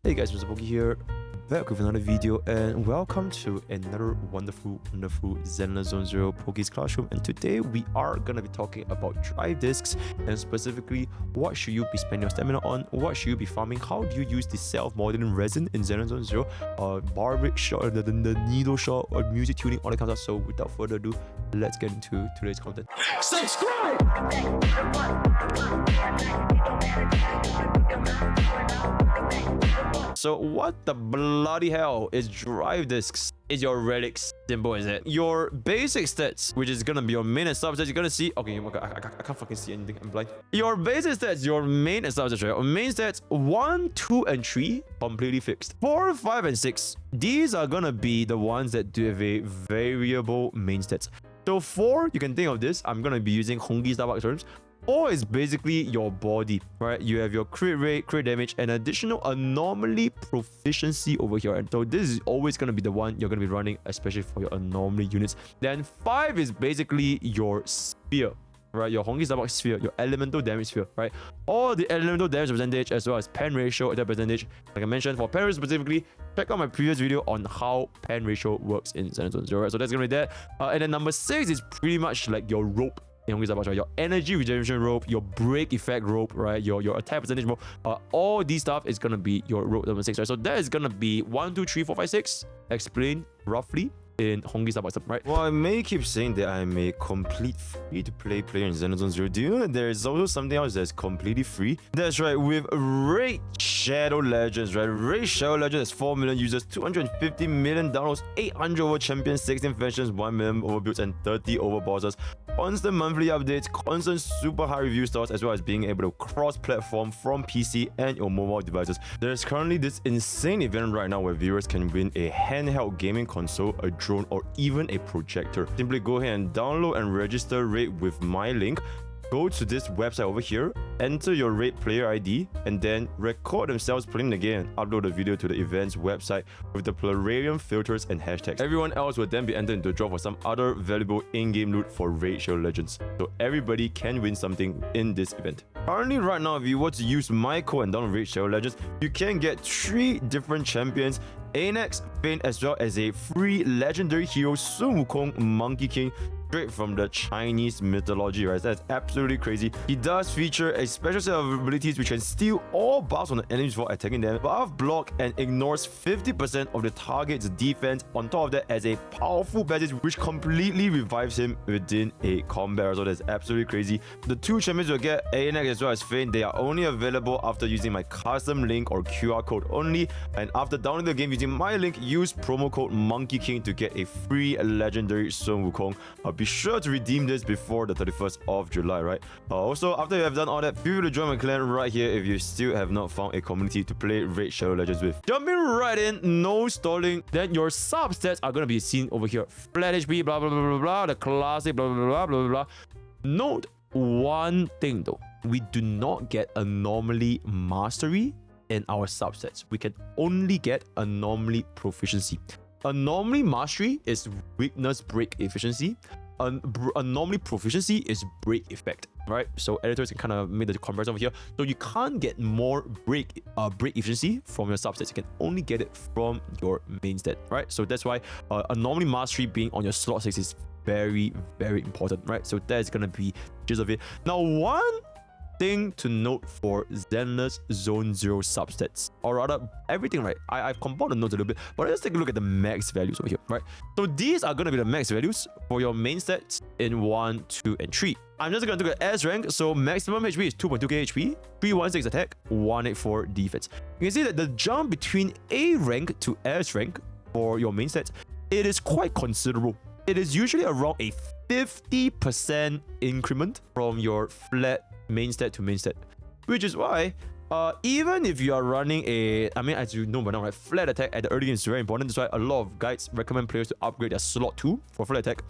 Hey guys, MrPokke here, back with another video, and welcome to another wonderful Zenless Zone Zero Pokke's Classroom. And today we are gonna be talking about drive discs, and specifically what should you be spending your stamina on, what should you be farming, how do you use the self-modeling resin in Zenless Zone Zero, Bardic shot, the needle shot, or music tuning, all that kind of stuff. So without further ado, let's get into today's content. Subscribe! So what the bloody hell is drive discs? Is your relics? Simple as it. Your basic stats, which is gonna be your main and substats, you're gonna see. Okay, I can't fucking see anything. I'm blind. Your basic stats, your main and substats, right? Your main stats 1, 2, and 3 completely fixed. 4, 5, and 6. These are gonna be the ones that do have a variable main stats. So 4, you can think of this. I'm gonna be using Honkai Starbucks terms. 4 is basically your body, right? You have your crit rate, crit damage, and additional anomaly proficiency over here. And so this is always going to be the one you're going to be running, especially for your anomaly units. Then 5 is basically your sphere, right? Your Honkai Starbucks sphere, your elemental damage sphere, right? All the elemental damage percentage as well as pen ratio, attack percentage. Like I mentioned, for pen ratio specifically, check out my previous video on how pen ratio works in Zenless Zone Zero, right? So that's going to be that. And then number 6 is pretty much like your rope. Your energy regeneration rope, your break effect rope, right? Your attack percentage rope, all these stuff is gonna be your rope number 6, right? So that is gonna be 1, 2, 3, 4, 5, 6 explained roughly in Honkai Starbucks, right? Well, I may keep saying that I'm a complete free-to-play player in Zenless Zone Zero. Do you know that there is also something else that's completely free? That's right, with Raid Shadow Legends, right? Raid Shadow Legends has 4 million users, 250 million downloads, 800 over champions, 16 factions, 1 million over builds, and 30 over bosses. Constant monthly updates, constant super high review stars, as well as being able to cross-platform from PC and your mobile devices. There's currently this insane event right now where viewers can win a handheld gaming console, a drone, or even a projector. Simply go ahead and download and register Raid with my link. Go to this website over here, enter your Raid player ID, and then record themselves playing the game and upload the video to the event's website with the Pluralium filters and hashtags. Everyone else will then be entered into a draw for some other valuable in-game loot for Raid Shadow Legends. So everybody can win something in this event. Currently, right now, if you were to use my code and download Raid Shadow Legends, you can get 3 different champions, Anax, Fane, as well as a free legendary hero, Sun Wukong, Monkey King, straight from the Chinese mythology, right? That's absolutely crazy. He does feature a special set of abilities which can steal all buffs on the enemies before attacking them, buff block, and ignores 50% of the target's defense. On top of that, as a powerful basis which completely revives him within a combat. So that's absolutely crazy. The 2 champions you'll get, Anax as well as Fane, they are only available after using my custom link or QR code only. And after downloading the game using my link, use promo code Monkey King to get a free legendary Sun Wukong. Be sure to redeem this before the 31st of July, right? Also, after you have done all that, feel free to join my clan right here if you still have not found a community to play Raid Shadow Legends with. Jumping right in, no stalling. Then your substats are going to be seen over here. Flat HP, blah, blah, blah, blah, blah. The classic, blah, blah, blah, blah, blah, blah. Note one thing though. We do not get anomaly mastery in our subsets. We can only get anomaly proficiency. Anomaly mastery is weakness break efficiency. Anomaly proficiency is break effect, right? So editors can kind of make the comparison over here. So you can't get more break efficiency from your subsets. You can only get it from your main stat, right? So that's why anomaly mastery being on your slot 6 is very, very important, right? So that is gonna be just of it. Now, one thing to note for Zenless Zone Zero substats, or rather everything, right? I've compiled the notes a little bit, but let's take a look at the max values over here, right? So these are going to be the max values for your main stats in 1, 2, and 3. I'm just going to look at S rank. So maximum HP is 2.2k HP, 316 attack, 184 defense. You can see that the jump between A rank to S rank for your main stats, it is quite considerable. It is usually around a 50% increment from your flat main stat to main stat, which is why even if you are running as you know by now, right, flat attack at the early game is very important. That's why a lot of guides recommend players to upgrade their slot 2 for flat attack.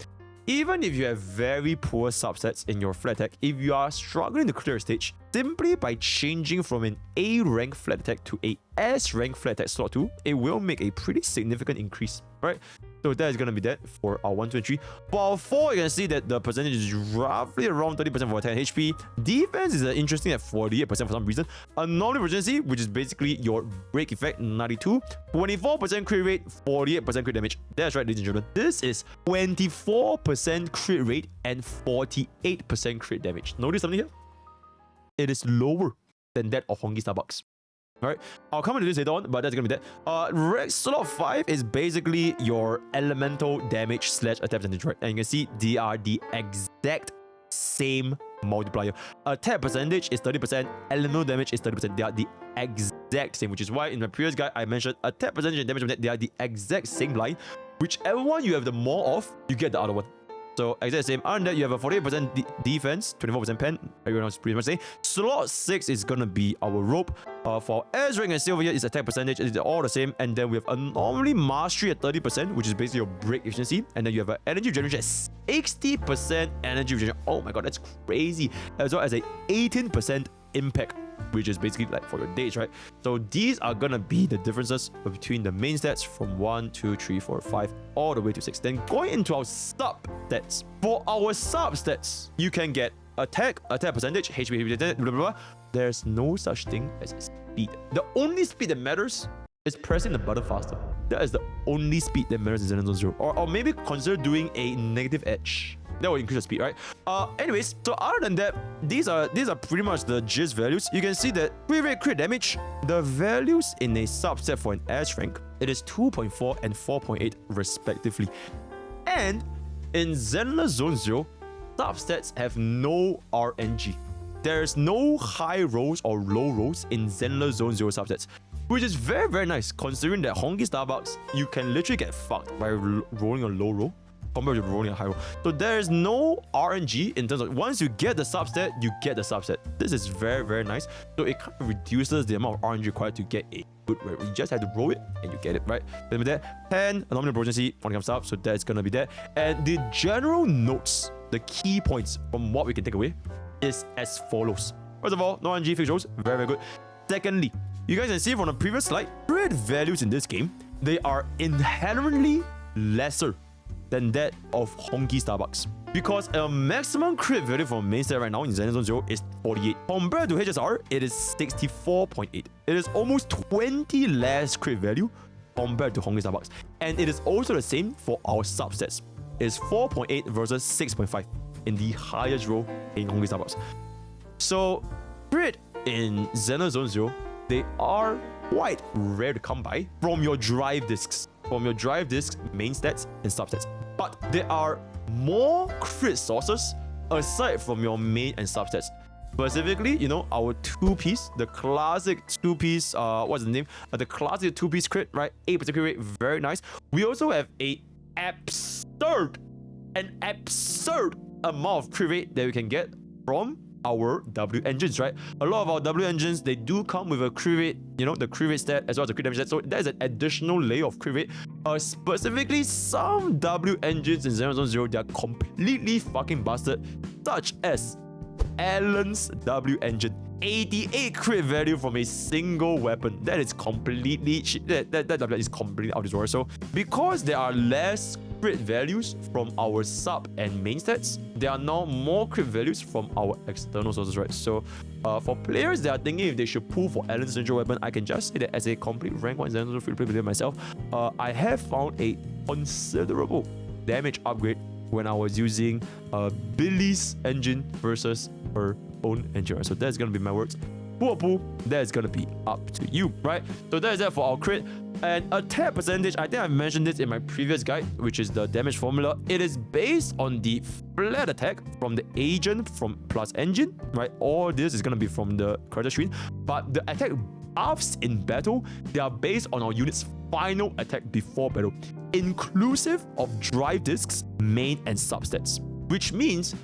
Even if you have very poor subsets in your flat attack, if you are struggling to clear a stage, simply by changing from an A rank flat attack to a S rank flat attack slot 2, it will make a pretty significant increase, right? So that is going to be that for our 1, 2, and 3. For our 4, you can see that the percentage is roughly around 30% for 10 HP. Defense is interesting at 48% for some reason. Anomaly proficiency, which is basically your break effect, 92. 24% crit rate, 48% crit damage. That's right, ladies and gentlemen. This is 24% crit rate and 48% crit damage. Notice something here? It is lower than that of Honkai Starbucks. Alright, I'll come into this later on, but that's gonna be that. Slot 5 is basically your elemental damage / attack percentage, right? And you can see they are the exact same multiplier. Attack percentage is 30%, elemental damage is 30%. They are the exact same, which is why in my previous guide I mentioned attack percentage and damage, they are the exact same line. Whichever one you have the more of, you get the other one. So exactly the same. Other than that, you have a 48% defense, 24% pen. Everyone else is pretty much the same. Slot 6 is gonna be our rope. For S rank and silver here is attack percentage. It's all the same. And then we have anomaly mastery at 30%, which is basically your break efficiency. And then you have an energy regeneration at 60% energy regeneration. Oh my god, that's crazy. As well as a 18% impact, which is basically like for your days, right? So these are gonna be the differences between the main stats from 1, 2, 3, 4, 5, all the way to 6. Then going into our sub stats. For our sub stats, you can get attack percentage, HP, blah, blah, blah. There's no such thing as speed. The only speed that matters is pressing the button faster. That is the only speed that matters in Zenless 0. Or maybe consider doing a negative edge. That will increase the speed, right? Anyways, so other than that, these are pretty much the gist values. You can see that crit rate, crit damage, the values in a subset for an S rank, it is 2.4 and 4.8 respectively. And in Zenless Zone 0, substats have no RNG. There's no high rolls or low rolls in Zenless Zone 0 subsets, which is very, very nice considering that Honkai Starbucks, you can literally get fucked by rolling a low roll compared to rolling a high roll. So there is no RNG in terms of once you get the subset, you get the subset. This is very, very nice. So it kind of reduces the amount of RNG required to get a good rate. You just have to roll it and you get it, right? Then with that, 10 anomaly proficiency when it comes up, so that's gonna be that. And the general notes, the key points from what we can take away is as follows. First of all, no RNG fixed rolls, very, very good. Secondly, you guys can see from the previous slide, crit values in this game, they are inherently lesser than that of Honkai Starbucks. Because a maximum crit value for main stat right now in Zenless Zone 0 is 48. Compared to HSR, it is 64.8. It is almost 20 less crit value compared to Honkai Starbucks. And it is also the same for our substats. It's 4.8 versus 6.5 in the highest row in Honkai Starbucks. So, crit in Zenless Zone 0, they are quite rare to come by from your drive discs. From your drive discs, main stats, and substats. But there are more crit sources aside from your main and substats. Specifically, you know, our 2-piece, the classic 2-piece, what's the name? The classic 2-piece crit, right? 8% crit rate, very nice. We also have an absurd amount of crit rate that we can get from our W engines, right? A lot of our W engines, they do come with a crit rate, you know, the crit rate stat as well as the crit damage stat. So that is an additional layer of crit rate. Specifically, some W engines in Zenless Zone 0, they are completely fucking busted, such as Alan's W engine. 88 crit value from a single weapon. That is completely that is completely out of this world. So because there are less crit values from our sub and main stats, there are now more crit values from our external sources, right? So for players that are thinking if they should pull for Alan's signature weapon, I can just say that as a complete rank 1 Zenless free play player myself, I have found a considerable damage upgrade when I was using Billy's engine versus her own engine. So that's gonna be my words. Pull or pull, that's gonna be up to you, right? So that is that for our crit. And attack percentage, I think I mentioned this in my previous guide, which is the damage formula. It is based on the flat attack from the agent from plus engine, right? All this is gonna be from the character screen. But the attack buffs in battle, they are based on our unit's final attack before battle, inclusive of drive discs, main and substats. Which means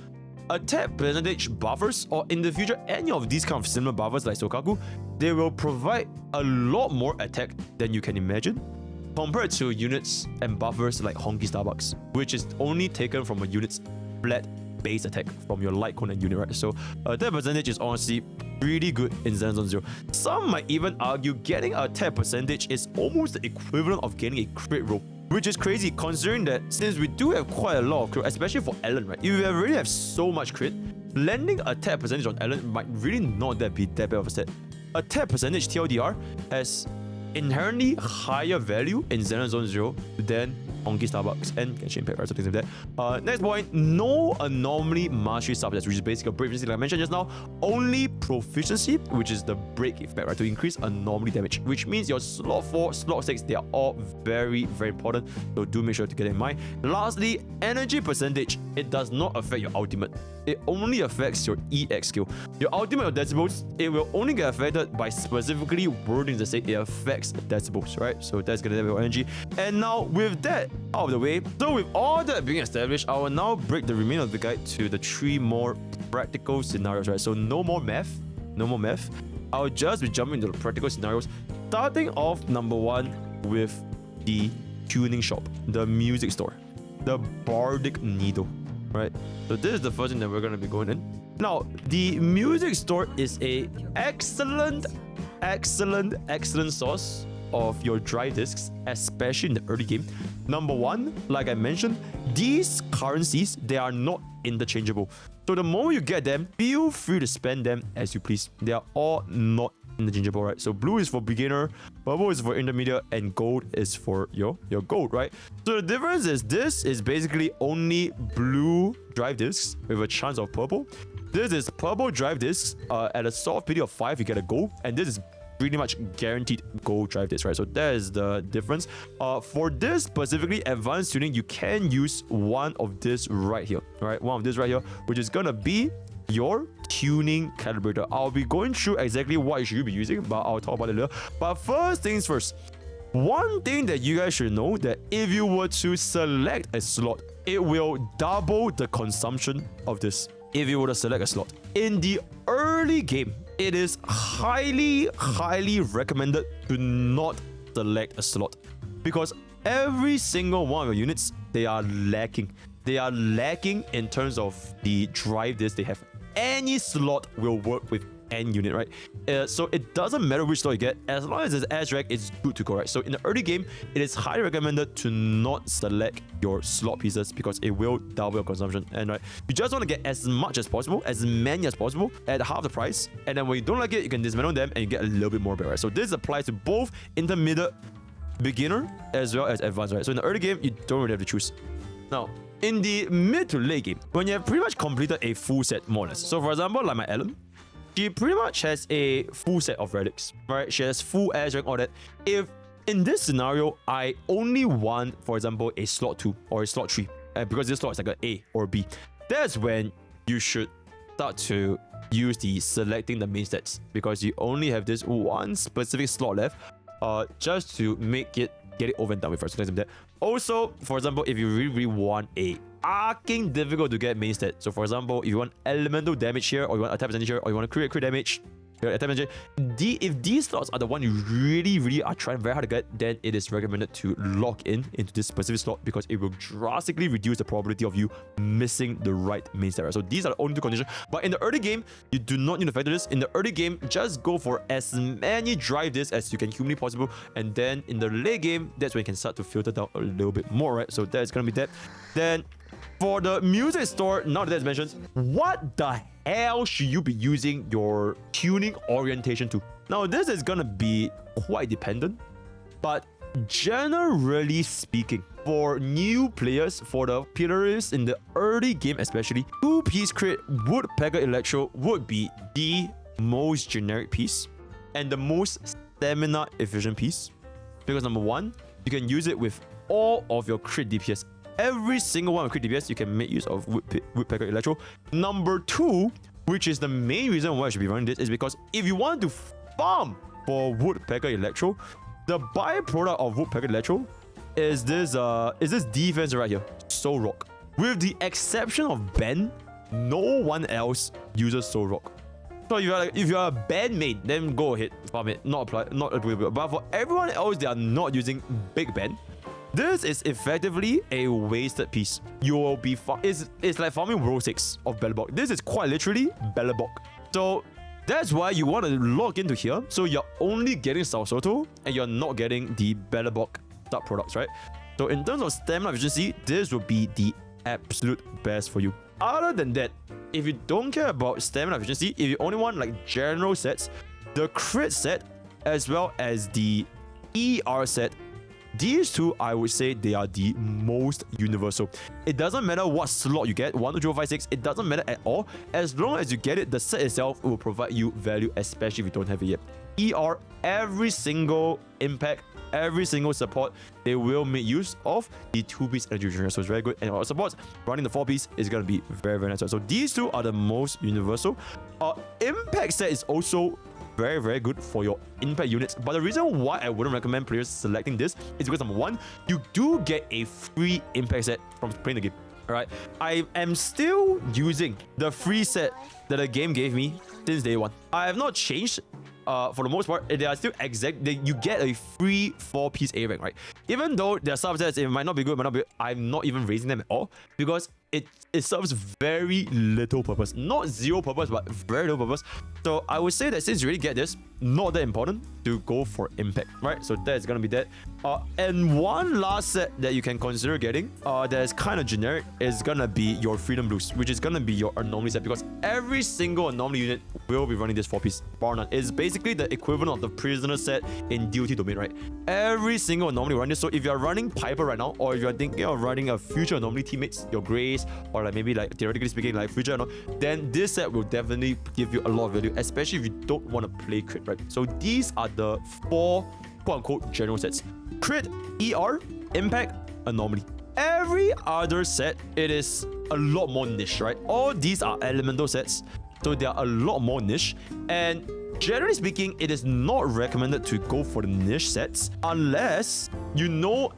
attack percentage buffers, or in the future any of these kind of similar buffers like Sokaku, they will provide a lot more attack than you can imagine compared to units and buffers like Honkai Starbucks, which is only taken from a unit's flat base attack from your light cone and unit, right? So attack percentage is honestly pretty good in Zenless Zone 0. Some might even argue getting a attack percentage is almost the equivalent of getting a crit roll, which is crazy considering that since we do have quite a lot of crit, especially for Ellen, right? If we already have so much crit, landing attack percentage on Ellen might really not be that bad of a stat. Attack percentage TLDR has inherently higher value in Zenless Zone 0 than Honkai Starbucks and Genshin Impact, right? So things like that. Next point, no anomaly mastery subsets, which is basically a break efficiency, like I mentioned just now. Only proficiency, which is the break effect, right? To increase anomaly damage, which means your slot 4, slot 6, they are all very, very important. So do make sure to get it in mind. Lastly, energy percentage. It does not affect your ultimate. It only affects your EX skill. Your ultimate or decibels, it will only get affected by specifically wordings that say it affects decibels, right? So that's gonna have your energy. And now with that out of the way, so with all that being established, I will now break the remainder of the guide to the 3 more practical scenarios, right? So no more math. I'll just be jumping into the practical scenarios, starting off number 1 with the tuning shop, the music store, the Bardic needle, right? So this is the first thing that we're going to be going in. Now, the music store is a excellent source of your drive discs, especially in the early game. Number 1, like I mentioned, these currencies, they are not interchangeable. So the moment you get them, feel free to spend them as you please. They are all not interchangeable, right? So blue is for beginner, purple is for intermediate, and gold is for your gold, right? So the difference is this is basically only blue drive discs with a chance of purple. This is purple drive discs. At a soft PD of 5, you get a gold, and this is pretty much guaranteed gold drive disc, right? So that is the difference. For this specifically advanced tuning, you can use one of this right here, right? One of this right here, which is gonna be your tuning calibrator. I'll be going through exactly what you should be using, but I'll talk about it later. But first things first, one thing that you guys should know, that if you were to select a slot, it will double the consumption of this. If you were to select a slot in the early game, it is highly recommended to not select a slot, because every single one of your units, they are lacking. They are lacking in terms of the drive disc they have. Any slot will work with any unit, right? So it doesn't matter which slot you get, as long as it's S rank, it's good to go, right? So in the early game, it is highly recommended to not select your slot pieces, because it will double your consumption. And right, you just want to get as much as possible, as many as possible at half the price. And then when you don't like it, you can dismantle them and you get a little bit more back, right? So this applies to both intermediate, beginner, as well as advanced, right? So in the early game, you don't really have to choose. Now, in the mid to late game, when you have pretty much completed a full set, more or less. So for example, like my Ellen, she pretty much has a full set of relics, right? She has full S rank, all that. If in this scenario, I only want, for example, a slot 2 or a slot 3, because this slot is like an A or B, that's when you should start to use the selecting the main stats, because you only have this one specific slot left, just to make it get it over and done with first. Like that. Also, for example, if you really want a arcing difficult to get main stat, so for example, if you want elemental damage here, or you want attack percentage here, or you want to crit damage, attack percentage, if these slots are the one you really are trying very hard to get, then it is recommended to lock into this specific slot, because it will drastically reduce the probability of you missing the right main stat, right? So these are the only 2 conditions. But in the early game, you do not need to factor this. In the early game, just go for as many drive discs as you can humanly possible, and then in the late game, that's when you can start to filter down a little bit more, right? So that's gonna be that. Then for the music store, now that that's mentioned, what the hell should you be using your tuning orientation to? Now, this is gonna be quite dependent, but generally speaking, for new players, for the pillars in the early game especially, 2-piece crit Woodpecker Electro would be the most generic piece and the most stamina efficient piece, because number 1, you can use it with all of your crit DPS. Every single one of crit DPS, you can make use of Woodpecker Electro. Number 2, which is the main reason why I should be running this, is because if you want to farm for Woodpecker Electro, the byproduct of Woodpecker Electro is this defense right here, Soul Rock. With the exception of Ben, no one else uses Soul Rock. So if you are a Ben main, then go ahead, farm it. Not applicable. But for everyone else, they are not using Big Ben. This is effectively a wasted piece. You will be it's like farming row 6 of Bellabok. This is quite literally Bellabok. So that's why you want to log into here. So you're only getting Salsoto and you're not getting the Bellabok sub products, right? So in terms of stamina efficiency, this will be the absolute best for you. Other than that, if you don't care about stamina efficiency, if you only want like general sets, the crit set as well as the ER set, these two, I would say they are the most universal. It doesn't matter what slot you get, 1, 2, 3, 4, 5, 6, it doesn't matter at all. As long as you get it, the set itself will provide you value, especially if you don't have it yet. ER, every single impact, every single support, they will make use of the 2-piece energy regeneration. So it's very good. And our supports, running the 4-piece is going to be very, very nice. So these two are the most universal. Impact set is also very, very good for your impact units. But the reason why I wouldn't recommend players selecting this is because, number one, you do get a free impact set from playing the game. Alright, I am still using the free set that the game gave me since day one. I have not changed. For the most part, they are still exact. You get a free 4-piece A rank, right? Even though their subsets, it might not be good, might not be. I'm not even raising them at all because it serves very little purpose. Not zero purpose, but very little purpose. So I would say that since you already get this, not that important to go for impact, right? So that's gonna be that. And one last set that you can consider getting, that is kind of generic, is gonna be your Freedom Boost, which is gonna be your anomaly set, because every single anomaly unit will be running this 4-piece, bar none. It's basically the equivalent of the prisoner set in DOT domain, right? Every single anomaly running this. So if you're running Piper right now, or if you're thinking of running a future anomaly teammates, your Grace, or like maybe like theoretically speaking, like future, then this set will definitely give you a lot of value, especially if you don't want to play crit, right? So these are the 4 quote-unquote general sets: crit, ER, impact, anomaly. Every other set, it is a lot more niche, right? All these are elemental sets, so they are a lot more niche. And generally speaking, it is not recommended to go for the niche sets unless you know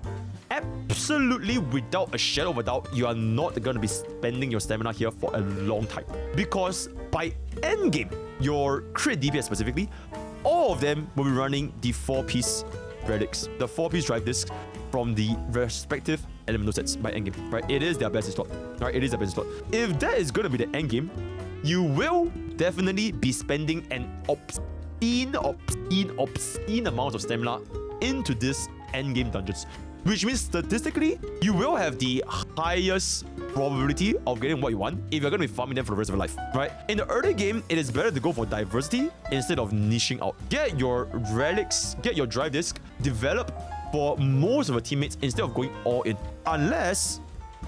absolutely without a shadow of a doubt you are not going to be spending your stamina here for a long time. Because by endgame, your crit DPS specifically, all of them will be running the 4-piece relics, the 4-piece drive discs from the respective elemental sets by endgame, right? It is their best slot, right? It is their best slot. If that is going to be the endgame, you will definitely be spending an obscene amount of stamina into this endgame dungeons, which means statistically, you will have the highest probability of getting what you want if you're going to be farming them for the rest of your life, right? In the early game, it is better to go for diversity instead of niching out. Get your relics, get your drive disc, develop for most of your teammates instead of going all in. Unless,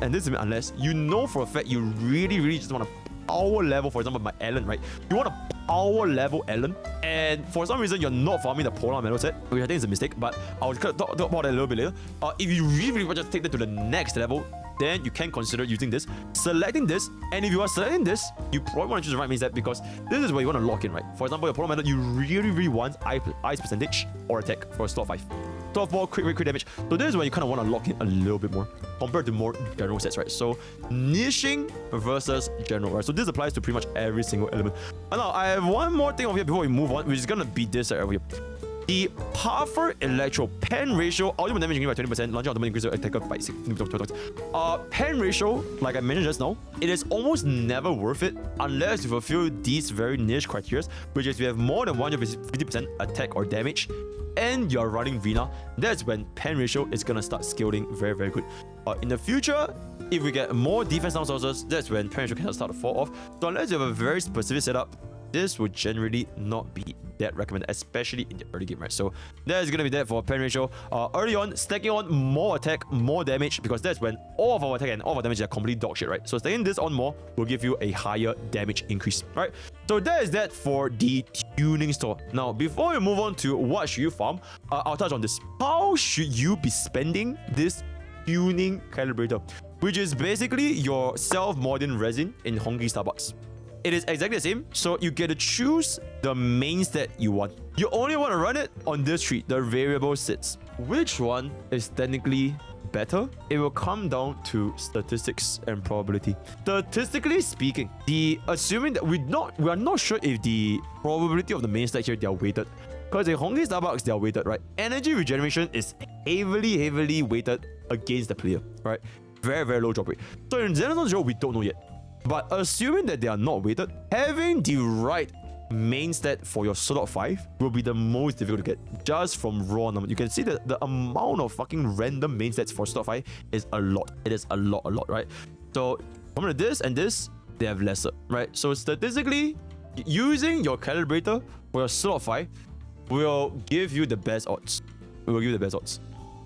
and this is unless, you know for a fact you really just want to power level, for example, my Ellen, right? You want to power level Ellen, and for some reason you're not farming the Polar Metal set, which I think is a mistake, but I'll talk about that a little bit later. If you really want to take that to the next level, then you can consider using this, selecting this, and if you are selecting this, you probably want to choose the right main set because this is where you want to lock in, right? For example, your Polar Metal, you really want ice percentage or attack for a slot 5. Slot 4, crit damage. So this is where you kind of want to lock in a little bit more compared to more general sets, right? So niching versus general, right? So this applies to pretty much every single element. And now I have one more thing over here before we move on, which is gonna be this right over here. The Powerful Electro pen ratio, ultimate damage increased by 20%, launcher automatic increases attacker by 6. Pen ratio, like I mentioned just now, it is almost never worth it unless you fulfill these very niche criteria, which is you have more than 150% attack or damage, and you're running Vina. That's when pen ratio is gonna start scaling very good. In the future, if we get more defense down sources, that's when pen ratio can start to fall off. So unless you have a very specific setup, this would generally not be that recommended, especially in the early game, right? So that is gonna be that for pen ratio. Early on, stacking on more attack, more damage, because that's when all of our attack and all of our damage are completely dog shit, right? So stacking this on more will give you a higher damage increase, right? So that is that for the tuning store. Now, before we move on to what should you farm, I'll touch on this. How should you be spending this tuning calibrator, which is basically your self-modding resin in Honkai Starbucks? It is exactly the same, so you get to choose the main stat you want. You only want to run it on this tree, the variable sits. Which one is technically better? It will come down to statistics and probability. Statistically speaking, assuming that we are not sure if the probability of the main stat here, they are weighted. Because in Honkai Starbucks, they are weighted, right? Energy regeneration is heavily weighted against the player, right? Very low drop rate. So in Zenless 0, we don't know yet. But assuming that they are not weighted, having the right main stat for your slot 5 will be the most difficult to get just from raw number. You can see that the amount of fucking random main stats for slot 5 is a lot. It is a lot, right? So compared to this and this, they have lesser, right? So statistically, using your calibrator for your slot 5 will give you the best odds. It will give you the best odds.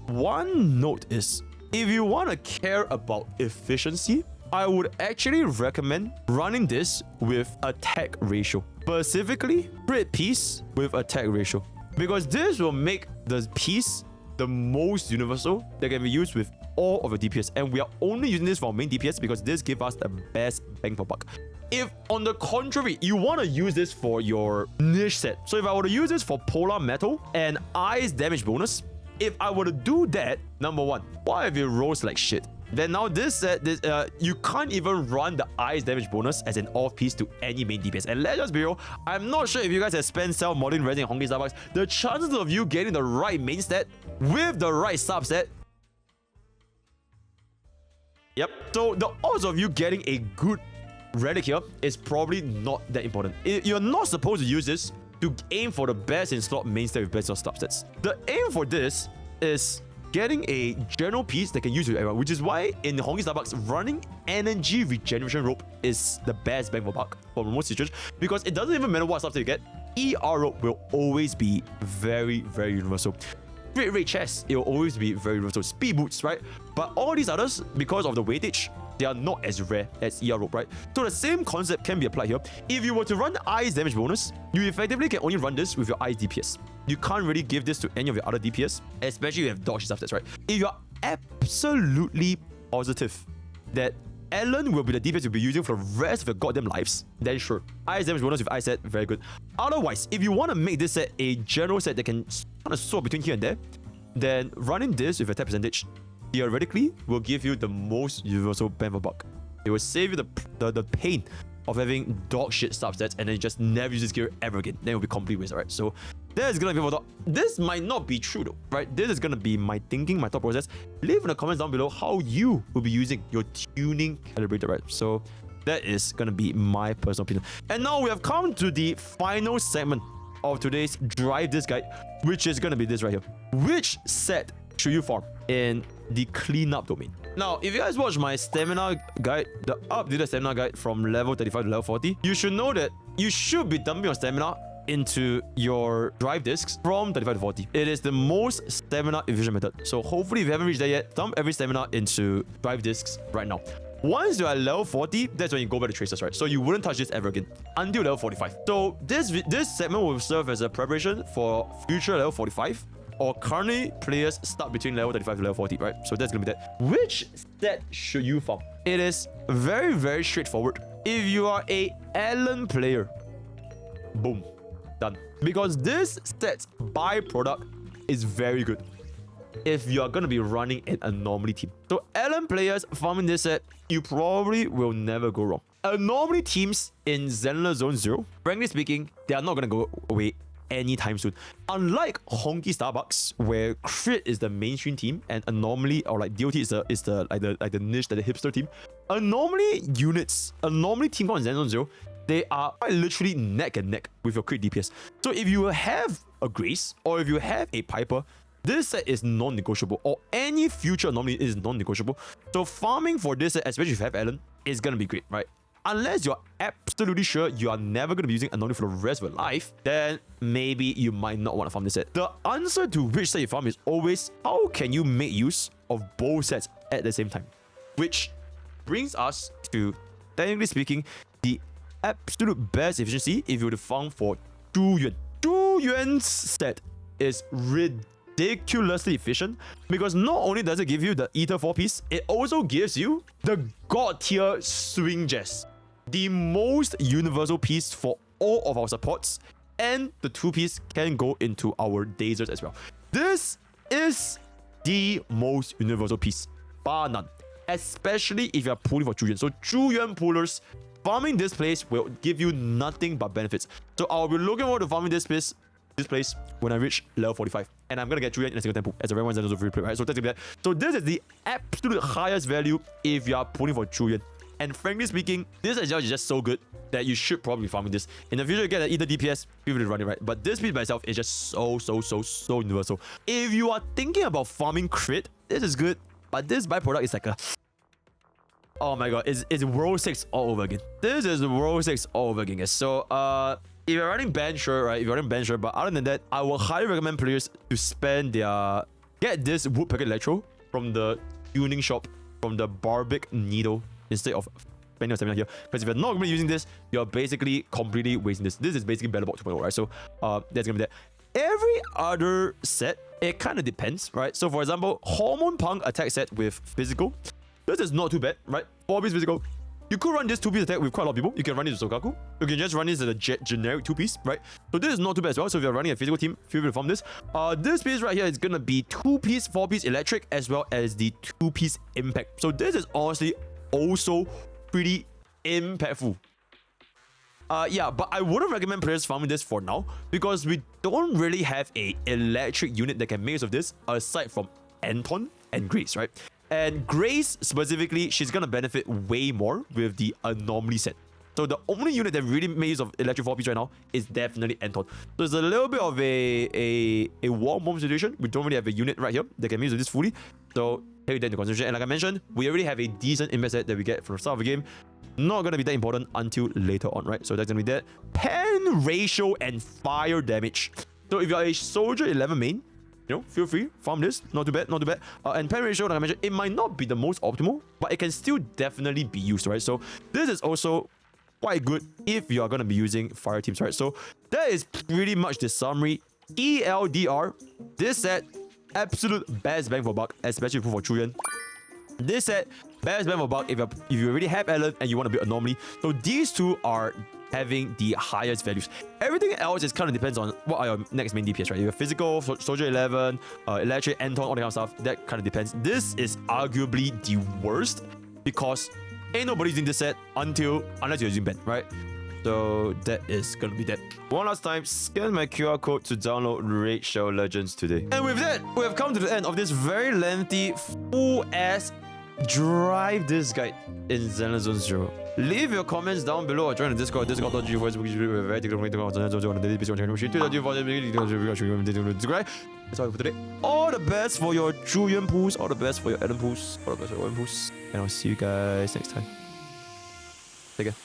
One note is, if you want to care about efficiency, I would actually recommend running this with attack ratio. Specifically, crit piece with attack ratio. Because this will make the piece the most universal that can be used with all of your DPS. And we are only using this for our main DPS because this gives us the best bang for buck. If, on the contrary, you want to use this for your niche set. So if I were to use this for polar metal and ice damage bonus, if I were to do that, number one, what if it rolls like shit? Then now this set, you can't even run the ice damage bonus as an off piece to any main DPS. And let's just be real, I'm not sure if you guys have spent self-modding resin in Honkai Starbucks. The chances of you getting the right main stat with the right subset, yep. So the odds of you getting a good relic here is probably not that important. You're not supposed to use this to aim for the best in slot main stat with best of subsets. The aim for this is getting a general piece that can use with everyone, which is why in Honkai Starbucks, running energy regeneration rope is the best bang for buck for most situations, because it doesn't even matter what subset you get, ER rope will always be very, very universal. Crit rate chest, it will always be very universal. Speed boots, right? But all these others, because of the weightage, they are not as rare as ER rope, right? So the same concept can be applied here. If you were to run ice damage bonus, you effectively can only run this with your ice DPS. You can't really give this to any of your other DPS, especially if you have dodge stuff, that's right. If you're absolutely positive that Ellen will be the DPS you'll be using for the rest of your goddamn lives, then sure. Ice damage bonus with ice set, very good. Otherwise, if you want to make this set a general set that can kind of swap between here and there, then running this with attack percentage theoretically will give you the most universal bang for buck. It will save you the pain of having dog shit subsets and then just never use this gear ever again. Then it will be complete waste, right? So that is gonna be for this might not be true though, right? This is gonna be my thinking, my thought process. Leave in the comments down below how you will be using your tuning calibrator, right? So that is gonna be my personal opinion. And now we have come to the final segment of today's Drive This guide, which is gonna be this right here. Which set should you farm in the cleanup domain? Now, if you guys watch my stamina guide, the updated stamina guide from level 35 to level 40, you should know that you should be dumping your stamina into your drive discs from 35 to 40. It is the most stamina efficient method. So hopefully if you haven't reached there yet, dump every stamina into drive discs right now. Once you're at level 40, that's when you go back to tracers, right? So you wouldn't touch this ever again until level 45. So this segment will serve as a preparation for future level 45 or currently players start between level 35 to level 40, right? So that's gonna be that. Which set should you farm? It is very, very straightforward. If you are a Ellen player, boom, done. Because this set's byproduct is very good if you are going to be running an anomaly team. So Ellen players farming this set, you probably will never go wrong. Anomaly teams in Zenless Zone 0, frankly speaking, they are not going to go away anytime soon. Unlike Honkai Starbucks, where crit is the mainstream team and anomaly or like DOT is the niche, the hipster team. Anomaly units, anomaly team on Zenless Zone 0, they are quite literally neck and neck with your crit DPS. So if you have a Grace or if you have a Piper, this set is non-negotiable, or any future anomaly is non-negotiable. So farming for this set, especially if you have Ellen, is gonna be great, right? Unless you're absolutely sure you are never going to be using anomaly for the rest of your life, then maybe you might not want to farm this set. The answer to which set you farm is always, how can you make use of both sets at the same time? Which brings us to, technically speaking, the absolute best efficiency if you were to farm for Zhu Yuan. Zhu Yuan's set is ridiculously efficient because not only does it give you the Ether 4 piece, it also gives you the God tier Swing Jazz, the most universal piece for all of our supports, and the 2 piece can go into our Dazers as well. This is the most universal piece, bar none, especially if you are pulling for Zhu Yuan. So Zhu Yuan pullers, farming this place will give you nothing but benefits. So I'll be looking forward to farming this place when I reach level 45. And I'm gonna get Zhu Yuan in a single tempo, as everyone's a free play, right? So that's gonna be that. So this is the absolute highest value if you are pulling for Zhu Yuan. And frankly speaking, this adjust is just so good that you should probably be farming this. In the future, you get either DPS, feel free to run it, right? But this piece by itself is just so universal. If you are thinking about farming crit, this is good. But this byproduct is like a... Oh my god, it's World 6 all over again. This is World 6 all over again, guys. So, if you're running ban, sure, right? If you're running ban, sure. But other than that, I will highly recommend players to spend their... Get this wood packet electro from the tuning shop, from the Bardic needle, instead of spending your stamina here. Because if you're not going to be using this, you're basically completely wasting this. This is basically Battle Box 2.0, right? So, that's going to be that. Every other set, it kind of depends, right? So, for example, Hormone Punk attack set with physical. This is not too bad, right? 4-piece physical. You could run this 2-piece attack with quite a lot of people. You can run it with Sokaku. You can just run this as a generic 2-piece, right? So this is not too bad as well. So if you're running a physical team, feel free to farm this. This piece right here is gonna be 2-piece, 4-piece electric, as well as the 2-piece impact. So this is honestly also pretty impactful. Yeah, but I wouldn't recommend players farming this for now because we don't really have a electric unit that can make use of this aside from Anton and Grace, right? And Grace, specifically, she's going to benefit way more with the Anomaly set. So the only unit that really makes use of Electric 4-piece right now is definitely Anton. So it's a little bit of a warm home situation. We don't really have a unit right here that can make use of this fully. So take that into consideration. And like I mentioned, we already have a decent impact set that we get from the start of the game. Not going to be that important until later on, right? So that's going to be that. Pen ratio and fire damage. So if you're a Soldier 11 main, you know, feel free, farm this. Not too bad, not too bad. And pen ratio, like I mentioned, it might not be the most optimal, but it can still definitely be used, right? So this is also quite good if you are going to be using fire teams, right? So that is pretty much the summary. ELDR, this set, absolute best bang for buck, especially for Chuyen. This set, best bang for buck if you already have Alan and you want to build Anomaly. So these two are having the highest values. Everything else is kind of depends on what are your next main DPS, right? You have physical, Soldier 11, electric, Anton, all that kind of stuff. That kind of depends. This is arguably the worst because ain't nobody using this set unless you're using Ben, right? So that is gonna be that. One last time, scan my QR code to download Raid Shadow Legends today. And with that, we have come to the end of this very lengthy, full-ass drive this guide in Zenless Zone 0. Leave your comments down below or join the Discord. Discord.gg for very That's all for today. All the best for your Julian pools, all the best for your Adam pools, all the best for your Owen pools. And I'll see you guys next time. Take care.